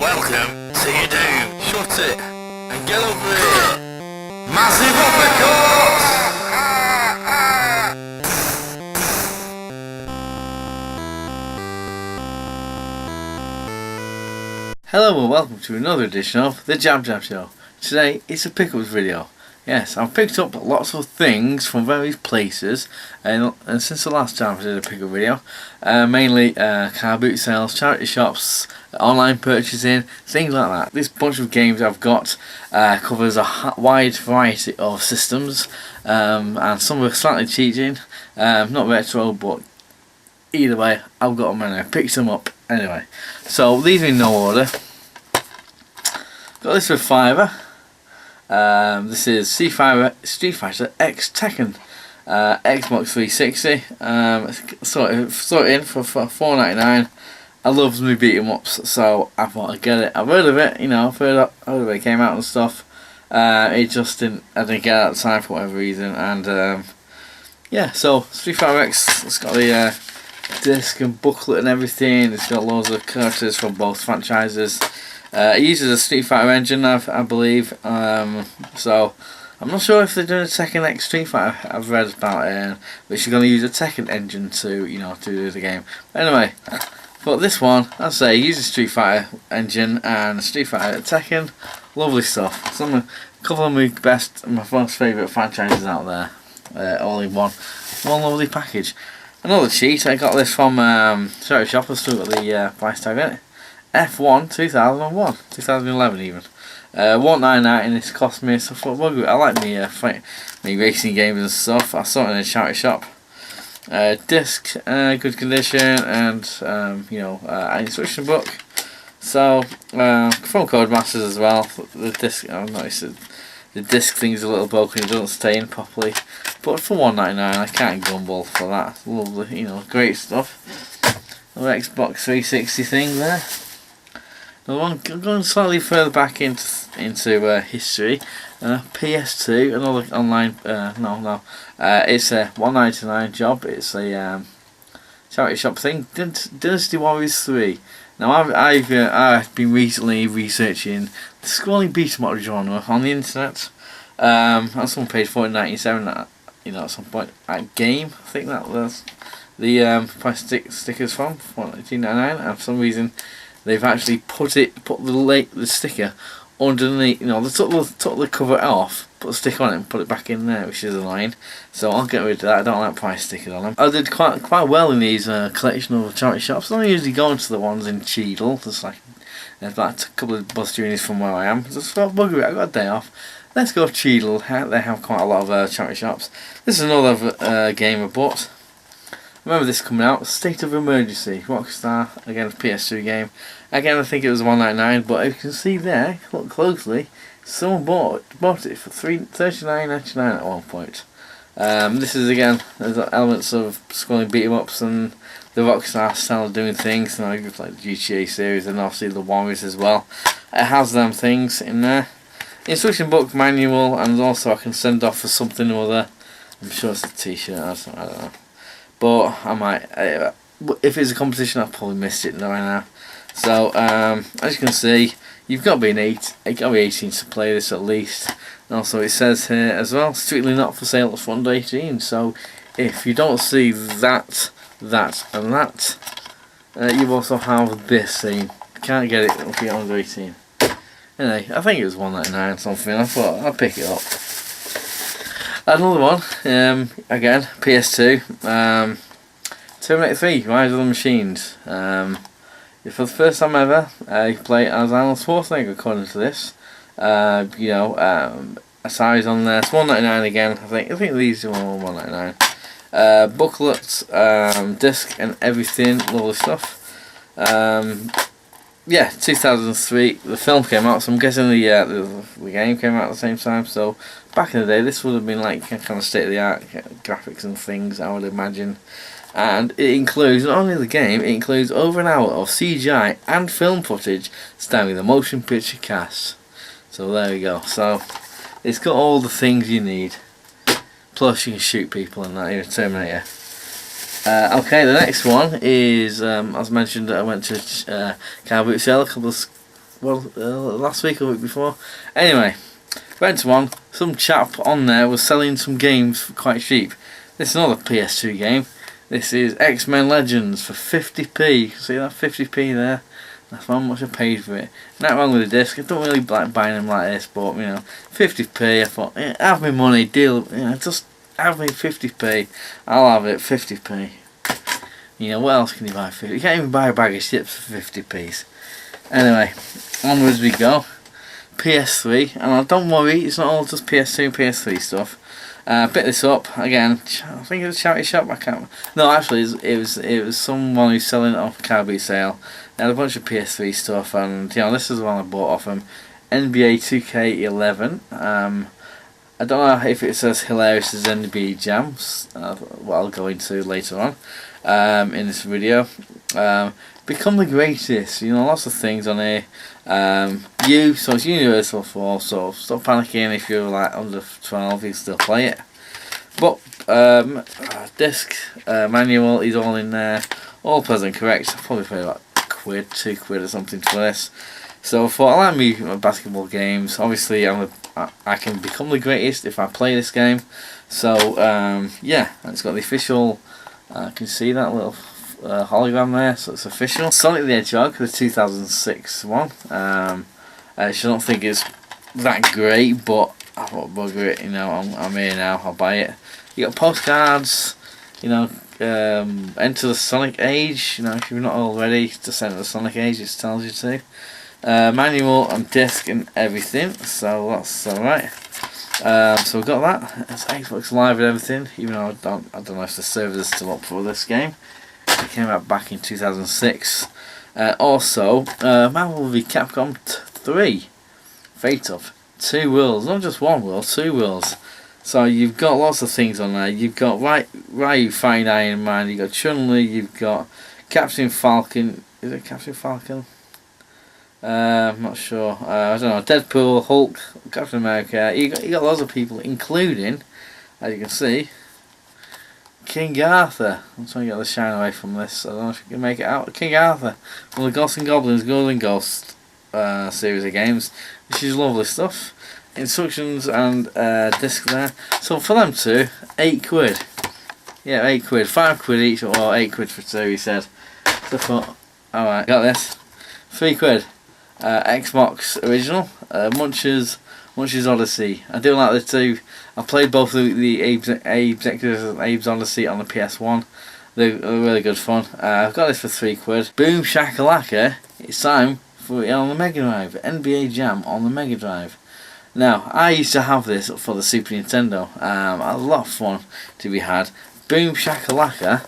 Welcome to your doom. Shut it and get over here. Massive uppercut! Hello and welcome to another edition of the JabJab Show. Today it's a pickups video. Yes, I've picked up lots of things from various places, and since the last time I did a pickup video, mainly car boot sales, charity shops, online purchasing, things like that. This bunch of games I've got covers a wide variety of systems, and some are slightly cheating, not retro, but either way I've got them and I picked them up anyway. So these are in no order. Got this for £5. This is Street Fighter X Tekken, Xbox 360. Sort it in for £4.99. I love me beat 'em ups, so I thought I'd get it. I've heard of it, you know. I've heard of it. It came out and stuff. It just didn't. I didn't get it at the time for whatever reason, and yeah. So Street Fighter X. It's got the disc and booklet and everything. It's got loads of characters from both franchises. It uses a Street Fighter engine, I believe. So I'm not sure if they're doing a Tekken X Street Fighter. I've read about it, but she's going to use a Tekken engine to, to do the game. But anyway, but this one, I say, uses Street Fighter engine and Street Fighter Tekken. Lovely stuff. A couple of my most favourite franchises out there, all in one lovely package. Another cheat. I got this from charity shop. I've still got the price tag in it. F1 2011 even. $1.99 and it's cost me. So I like me racing games and stuff. I saw it in a charity shop. Disc, good condition, and an instruction book. So from Codemasters as well. The disc, I've noticed the disc thing's a little broken. It doesn't stay in properly. But for $1.99, I can't grumble for that. Lovely, great stuff. Another Xbox 360 thing there. Another one going slightly further back into history. PS2, another online. It's a $1.99 job. It's a charity shop thing. Dynasty Warriors 3. Now I've been recently researching the scrolling beat 'em up genre on the internet. On some page 1497. At some point at Game, I think that was the price stickers from $19.99, and for some reason they've actually put the sticker underneath. They took the cover off, put the sticker on it and put it back in there, which is annoying. So I'll get rid of that. I don't like price stickers on them. I did quite well in these collection of charity shops. I don't usually go into the ones in Cheadle. There's a couple of bus journeys from where I am. Just thought, bugger it, I got a day off. Let's go to Cheadle. They have quite a lot of charity shops. This is another game I bought. Remember this coming out, State of Emergency, Rockstar, again a PS2 game. Again I think it was $1.99, but you can see there, look closely, someone bought it for $39.99 at one point. This is again, there's elements of scrolling beat 'em ups and the Rockstar style of doing things, like the GTA series and obviously the Warriors as well. It has them things in there. Instruction book, manual, and also I can send off for something or other. I'm sure it's a t-shirt or something, I don't know. But I might, if it's a competition, I've probably missed it right now. So as you can see, you've got to be 18 to play this at least. And also it says here as well, strictly not for sale at under 18. So if you don't see that, and that, you also have this thing. You can't get it if you're under 18. Anyway, I think it was $1.99 something. I thought I'd pick it up. Another one, again, PS2, Terminator 3, Rise of the Machines. For the first time ever, you play as Arnold Schwarzenegger, according to this. A size on there, it's $1.99 again, I think these are all $1.99. Booklets, disc and everything, lovely stuff. Yeah, 2003, the film came out, so I'm guessing the game came out at the same time. So back in the day, this would have been like kind of state of the art graphics and things, I would imagine. And it includes not only the game, it includes over an hour of CGI and film footage starring the motion picture cast. So there we go. So it's got all the things you need. Plus you can shoot people in that, in a Terminator. Okay, the next one is, as mentioned, I went to car boot sale a couple of last week or the week before. Anyway, went to one. Some chap on there was selling some games for quite cheap. This is another PS2 game. This is X-Men Legends for 50p. See that 50p there? That's how much I paid for it. Not wrong with the disc. I don't really like buying them like this, but 50p. I thought, have me money, deal. Just have me 50p. I'll have it 50p. What else can you buy for? You can't even buy a bag of chips for 50p. Anyway, onwards we go. PS3, and don't worry, it's not all just PS2 and PS3 stuff. Picked this up again. I think it was a charity shop. I can't. No, actually, it was someone who's selling it off a car boot sale. They had a bunch of PS3 stuff, and this is the one I bought off him. NBA 2K11. I don't know if it's as hilarious as NBA Jam, what I'll go into later on in this video. Become the greatest. Lots of things on here. So it's universal for, so stop panicking if you're like under 12, you can still play it. But disc, manual is all in there, all present correct. I'll probably pay about £2 or something for this. So I thought, I like me basketball games. Obviously I can become the greatest if I play this game. So yeah, it's got the official, can you see that little hologram there, so it's official. Sonic the Hedgehog, the 2006 one. I don't think it's that great, but I thought bugger it, I'm here now, I'll buy it. You got postcards, enter the Sonic age, if you're not already, just enter the Sonic age, it tells you to. Manual and disc and everything, so that's alright. So we've got that. It's Xbox Live and everything, even though I don't know if the servers are still up for this game. It came out back in 2006. Also, Marvel v Capcom 3 Fate of 2 worlds, not just one world, 2 worlds. So you've got lots of things on there. You've got Ryu fighting Iron Man, you've got Chun-Li, you've got Captain Falcon. Is it Captain Falcon? I'm not sure. I don't know. Deadpool, Hulk, Captain America. You got lots of people, including, as you can see, King Arthur. I'm trying to get the shine away from this. I don't know if you can make it out. King Arthur from the Ghosts and Goblins Golden Ghost series of games, which is lovely stuff. Instructions and disc there. So for them two, £8. Yeah, £8. £5 each, or £8 for two, he said. So I thought, alright, got this. £3. Xbox original, Munch's Odyssey. I do like the two. I played both the Abe's Exodus and Abe's Odyssey on the PS1. They're really good fun. I've got this for £3. Boom Shakalaka. It's time for it on the Mega Drive. NBA Jam on the Mega Drive. Now, I used to have this for the Super Nintendo. A lot of fun to be had. Boom Shakalaka.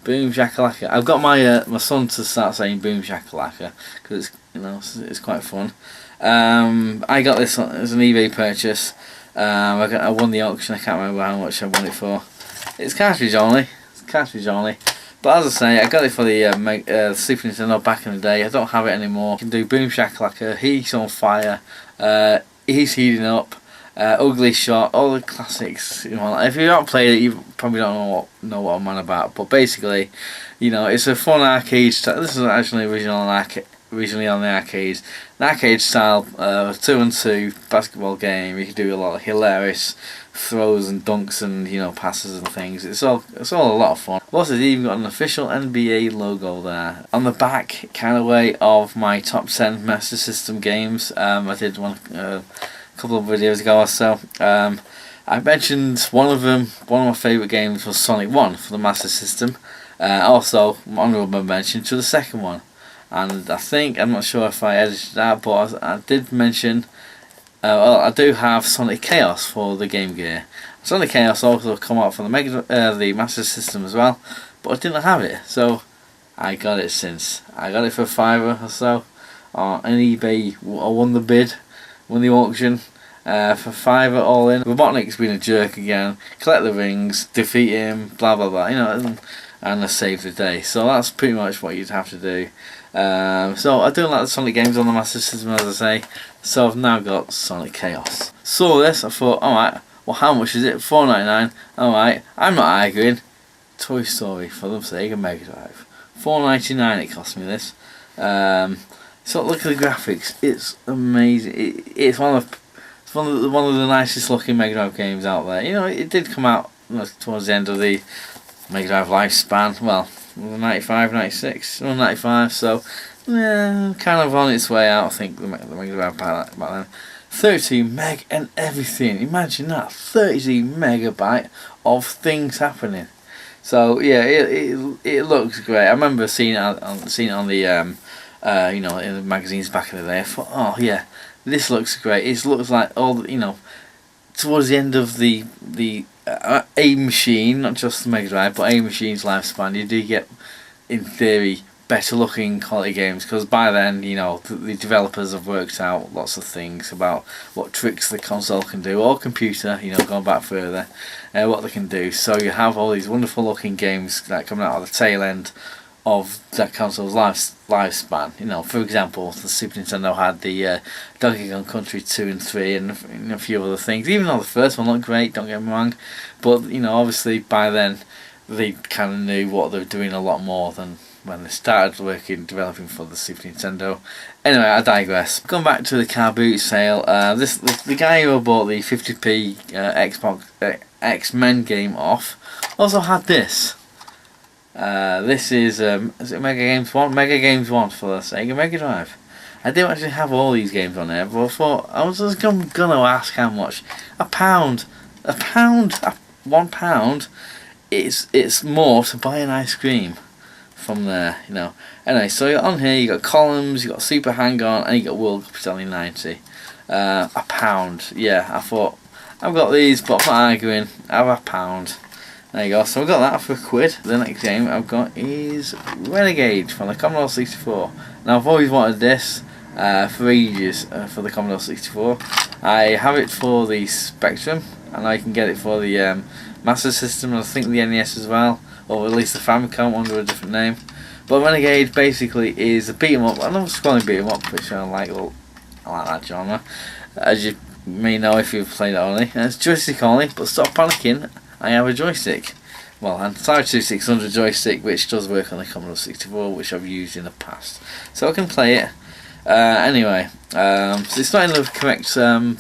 Boom Shakalaka. I've got my son to start saying Boom Shakalaka because it's quite fun. I got this as an eBay purchase. I won the auction. I can't remember how much I won it for. It's cartridge only. But as I say, I got it for the Super Nintendo back in the day. I don't have it anymore. You can do Boom Shakalaka. He's on fire. He's heating up. Ugly Shot, all the classics. If you haven't played it, you probably don't know what I'm on about. But basically, it's a fun arcade. This is actually originally on the arcades. An arcade style 2-on-2 basketball game. You can do a lot of hilarious throws and dunks and passes and things. It's all a lot of fun. Plus, it's even got an official NBA logo there on the back, kind of way of my top 10 Master System games. I did one. Couple of videos ago or so. I mentioned one of my favourite games was Sonic 1 for the Master System. Also, honourable mention to the second one. And I'm not sure if I edited that, but I did mention, I do have Sonic Chaos for the Game Gear. Sonic Chaos also come out for the Master System as well, but I didn't have it, so I got it since. I got it for £5 or so on eBay. I won the bid. Won the auction for £5 all in. Robotnik's been a jerk again. Collect the rings, defeat him, blah blah blah. And I save the day. So that's pretty much what you'd have to do. So I do like the Sonic games on the Master System, as I say. So I've now got Sonic Chaos. Saw this, I thought, alright, well how much is it? £4.99. Alright, I'm not arguing. Toy Story for the Sega Mega Drive. £4.99 it cost me this. So look at the graphics. It's amazing. It's one of the nicest looking Mega Drive games out there. You know, it did come out towards the end of the Mega Drive lifespan. Well, 95, 96, or 95. So yeah, kind of on its way out. I think the Mega Drive back then. 32 meg and everything. Imagine that, 32 megabyte of things happening. So yeah, it looks great. I remember seeing it on the you know, in the magazines back in the day. I thought, oh yeah, this looks great. It looks like towards the end of the A machine, not just the Mega Drive, but A machine's lifespan. You do get, in theory, better looking quality games, because by then, you know, the developers have worked out lots of things about what tricks the console can do, or computer, you know, going back further, what they can do. So you have all these wonderful looking games that coming out of the tail end of that console's lifespan. You know, for example, the Super Nintendo had the Donkey Kong Country 2 and 3 and a few other things. Even though the first one looked great, don't get me wrong, but you know, obviously by then they kind of knew what they were doing a lot more than when they started developing for the Super Nintendo. Anyway, I digress. Going back to the car boot sale, the guy who bought the 50p Xbox X-Men game off also had this. This is it Mega Games 1? Mega Games 1 for the Sega Mega Drive. I didn't actually have all these games on there, but I thought I was just gonna ask how much. £1. £1. It's more to buy an ice cream from there, you know. Anyway, so on here you got columns, you got Super Hang On, and you got World Cup Italian 90. £1. Yeah, I thought I've got these, but I'm not arguing. I have £1. There you go. So I got that for £1. The next game I've got is Renegade from the Commodore 64. Now I've always wanted this for ages for the Commodore 64. I have it for the Spectrum, and I can get it for the Master System, and I think the NES as well, or at least the Famicom under a different name. But Renegade basically is a beat 'em up, another scrolling beat 'em up, which I like that genre, as you may know if you've played it only. And it's joystick only, but stop panicking, I have a joystick. Well, an Atari 2600 joystick, which does work on the Commodore 64, which I've used in the past, so I can play it. Anyway, so it's not in the correct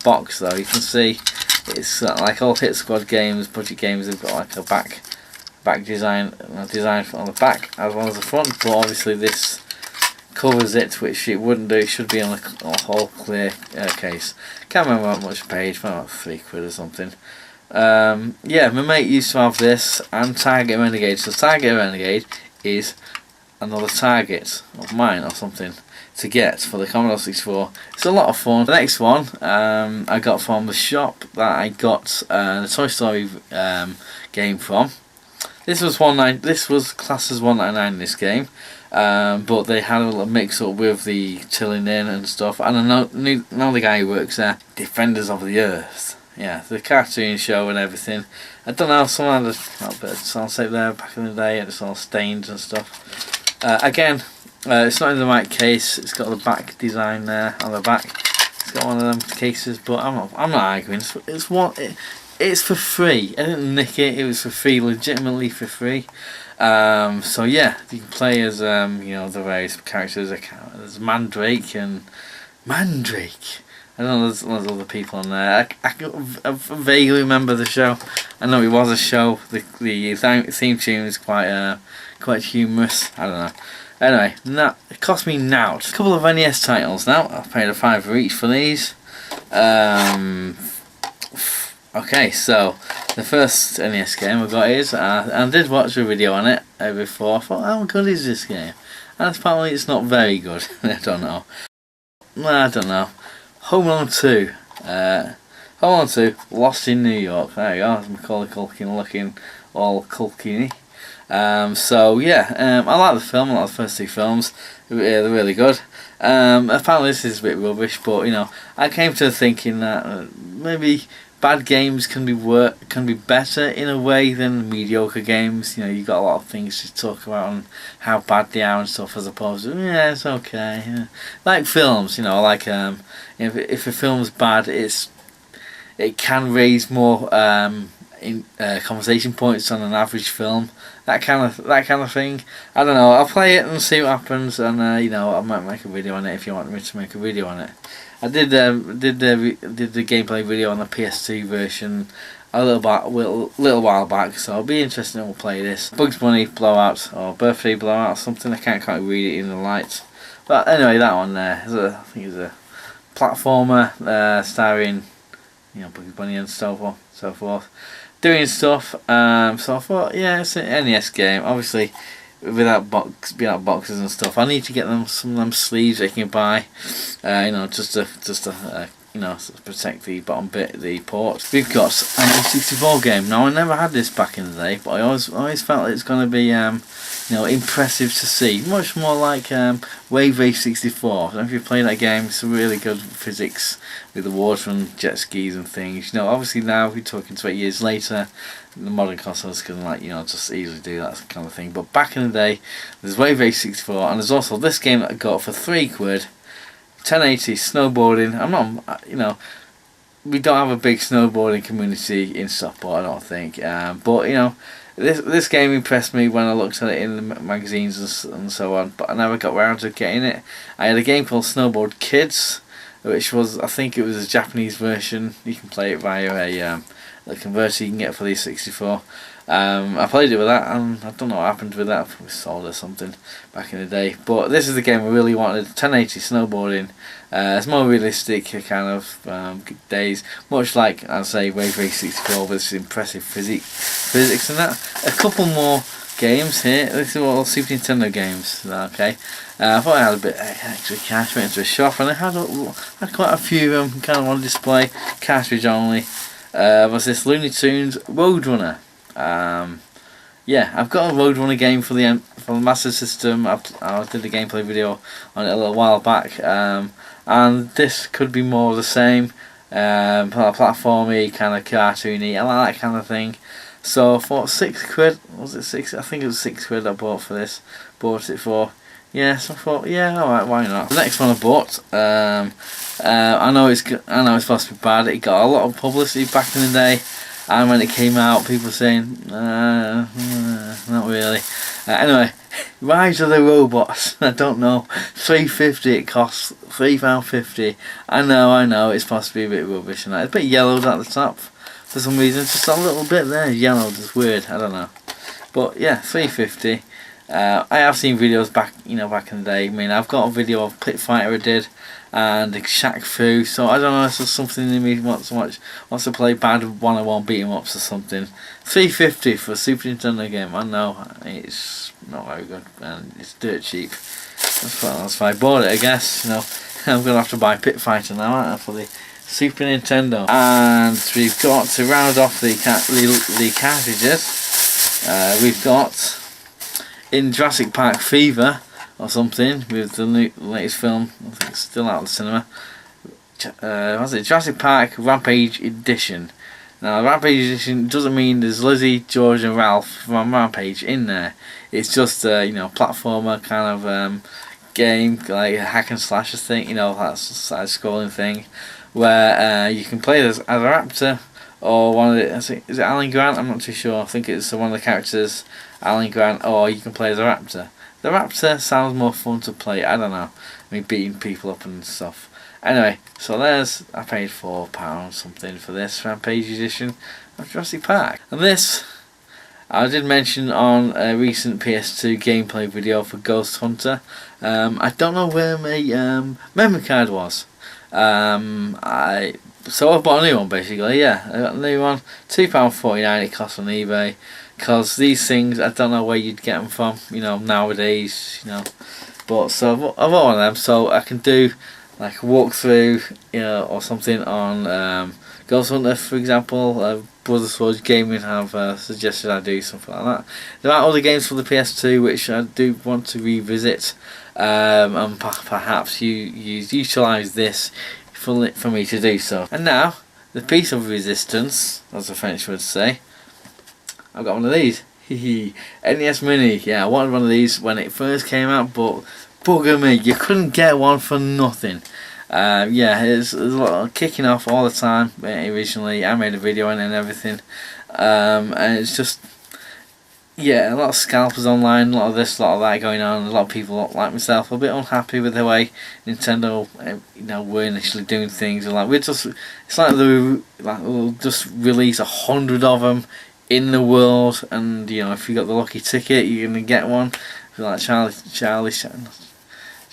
box though. You can see it's like all Hit Squad games, budget games. They've got like a back design on the back as well as the front, but obviously this covers it, which it wouldn't do. It should be on a whole clear case. Can't remember how much page, about £3 or something. Yeah, my mate used to have this and Target Renegade. So Target Renegade is another target of mine or something to get for the Commodore 64. It's a lot of fun. The next one I got from the shop that I got the Toy Story game from. This was classed as $1.99 in this game, but they had a little mix up with the tilling in and stuff. And I know the guy who works there, Defenders of the Earth. Yeah, the cartoon show and everything. I don't know, someone had a bit of soundtrack there back in the day, and it's all stained and stuff. Again, it's not in the right case. It's got the back design there on the back. It's got one of them cases, but I'm not arguing. It's for free. I didn't nick it. It was for free, legitimately for free. So yeah, you can play as you know, the various characters. There's Mandrake and Mandrake. I don't know, there's other people on there. I vaguely remember the show. I know it was a show. The theme tune is quite humorous. I don't know. Anyway, it cost me nought. A couple of NES titles now. I've paid £5 each for these. Okay, so the first NES game I got is, I did watch a video on it before. I thought, how good is this game? And apparently it's not very good. I don't know. Home Alone 2. Home Alone 2, Lost in New York. There you go, that's Macaulay Culkin looking all Culkin-y. So yeah, I like the film. I like the first two films. They're really good. Apparently this is a bit rubbish, but you know, I came to thinking that maybe bad games can be better in a way than mediocre games. You know, you got a lot of things to talk about and how bad they are and stuff, as opposed to yeah, it's okay. Yeah. Like films, you know, like if a film's bad, it can raise more conversation points on an average film, that kind of thing. I don't know. I'll play it and see what happens, and you know, I might make a video on it if you want me to make a video on it. I did the gameplay video on the PS2 version a little while back, so it'll be interesting to play this. Bugs Bunny Blowout or Birthday Blowout or something. I can't quite read it in the light, but anyway, that one there is I think it's a platformer starring, you know, Bugs Bunny and so forth, doing stuff. So I thought, yeah, it's an NES game. Obviously, without boxes and stuff. I need to get them some of them sleeves they can buy. You know, just to you know, protect the bottom bit of the port. We've got an N64 game. Now, I never had this back in the day, but I always felt it's going to be, you know, impressive to see. Much more like Wave Race 64. If you play that game, it's really good physics with the water and jet skis and things. You know, obviously now we're talking 20 years later, the modern consoles can, like, you know, just easily do that kind of thing. But back in the day, there's Wave Race 64, and there's also this game that I got for £3. 1080 snowboarding. I'm not, you know, we don't have a big snowboarding community in Stockport, I don't think. But you know, this game impressed me when I looked at it in the magazines and so on. But I never got around to getting it. I had a game called Snowboard Kids, which was, I think it was a Japanese version. You can play it via a converter you can get for the 64. I played it with that, and I don't know what happened with that. It was sold or something back in the day. But this is the game I really wanted. 1080 snowboarding. It's more realistic kind of days, much like I say Wave Race 64 with this impressive physics and that. A couple more games here. This is all Super Nintendo games. Okay. I thought I had a bit extra cash. Went into a shop and I had quite a few of them kind of on display, cartridge only. Was this Looney Tunes Roadrunner? Yeah, I've got a Roadrunner game for the Master System. I did the gameplay video on it a little while back, and this could be more of the same, platformy, kind of cartoony. I like that kind of thing. So for £6, was it 6? I think it was £6 I bought it for. Yeah, so I thought, yeah, alright, why not? The next one I bought, I know it's supposed to be bad. It got a lot of publicity back in the day. And when it came out, people were saying, not really. Anyway, Rise of the Robots. I don't know. £3.50 it costs. £3.50. I know. It's supposed to be a bit rubbish and that. It's a bit yellowed at the top for some reason. Just a little bit there, yellowed. It's weird. I don't know. But yeah, £3.50. I have seen videos back in the day. I mean, I've got a video of Pit Fighter I did, and Shaq Fu. So I don't know if there's something in me wants to play bad 101 beat 'em ups or something. £3.50 for a Super Nintendo game. I know it's not very good and it's dirt cheap. That's why I bought it, I guess. You know, I'm gonna have to buy Pit Fighter now, aren't I, for the Super Nintendo. And we've got to round off the cartridges. We've got in Jurassic Park Fever or something with the latest film. I think it's still out of the cinema. Was it Jurassic Park Rampage Edition? Now, Rampage Edition doesn't mean there's Lizzie, George, and Ralph from Rampage in there. It's just you know, platformer kind of game, like a hack and slash thing. You know, that side-scrolling thing where you can play as a raptor or one of the. Is it Alan Grant? I'm not too sure. I think it's one of the characters, Alan Grant, or you can play as a raptor. The raptor sounds more fun to play. I don't know. I mean, beating people up and stuff. Anyway, so I paid £4 something for this Rampage edition of Jurassic Park. And this, I did mention on a recent PS2 gameplay video for Ghost Hunter. I don't know where my memory card was. So I bought a new one basically. Yeah, I got a new one. £2.49 it cost on eBay. Because these things, I don't know where you'd get them from, you know, nowadays, you know. But so I've got one of them, so I can do like a walkthrough, you know, or something on Ghost Hunter, for example. Brothers Forge Gaming have suggested I do something like that. There are other games for the PS2 which I do want to revisit, and perhaps you utilise this for me to do so. And now, the piece of resistance, as the French would say. I've got one of these. NES Mini. Yeah, I wanted one of these when it first came out, but bugger me, you couldn't get one for nothing. Yeah, it was a lot of kicking off all the time originally. I made a video on it and everything. And it's just, yeah, a lot of scalpers online, a lot of this, a lot of that going on. A lot of people like myself are a bit unhappy with the way Nintendo, were initially doing things. Like it's like they'll just release 100 of them in the world, and if you got the lucky ticket, you're gonna get one. If you like Charlie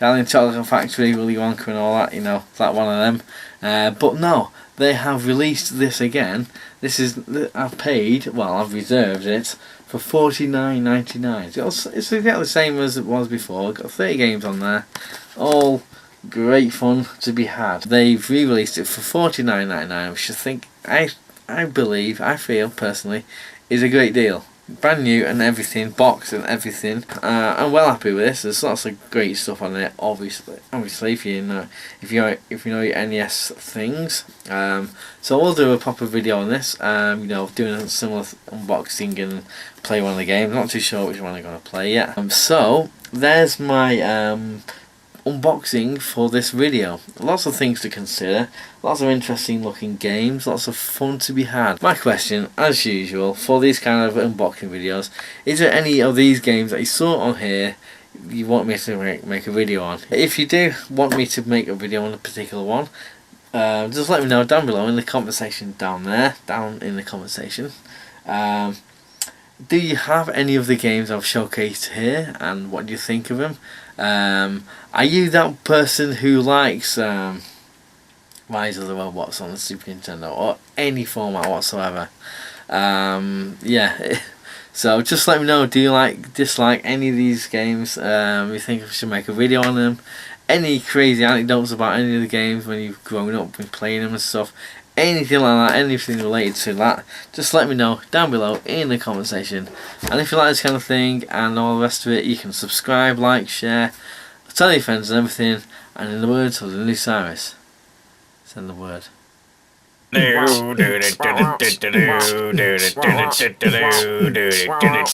and Chocolate Factory, Willy Wonka and all that, it's like one of them. But no, they have released this again. I've reserved it for $49.99. It's exactly the same as it was before. Got 30 games on there, all great fun to be had. They've re-released it for $49.99, which I feel personally is a great deal. Brand new and everything, box and everything. I'm well happy with this. There's lots of great stuff on it. Obviously, if you know your NES things. So we'll do a proper video on this. Doing a similar unboxing and play one of the games. Not too sure which one I'm gonna play yet. So there's my unboxing for this video. Lots of things to consider, lots of interesting looking games, lots of fun to be had. My question, as usual, for these kind of unboxing videos, is there any of these games that you saw on here you want me to make a video on? If you do want me to make a video on a particular one, just let me know down below in the comment section down in the comment section. Do you have any of the games I've showcased here, and what do you think of them? Are you that person who likes Rise of the Robots on the Super Nintendo, or any format whatsoever? Yeah, so just let me know, do you dislike any of these games? You think I should make a video on them? Any crazy anecdotes about any of the games when you've grown up and playing them and stuff? Anything like that, anything related to that, just let me know down below in the comment section. And if you like this kind of thing and all the rest of it, you can subscribe, like, share, tell your friends and everything. And in the words of the new Cyrus, send the word.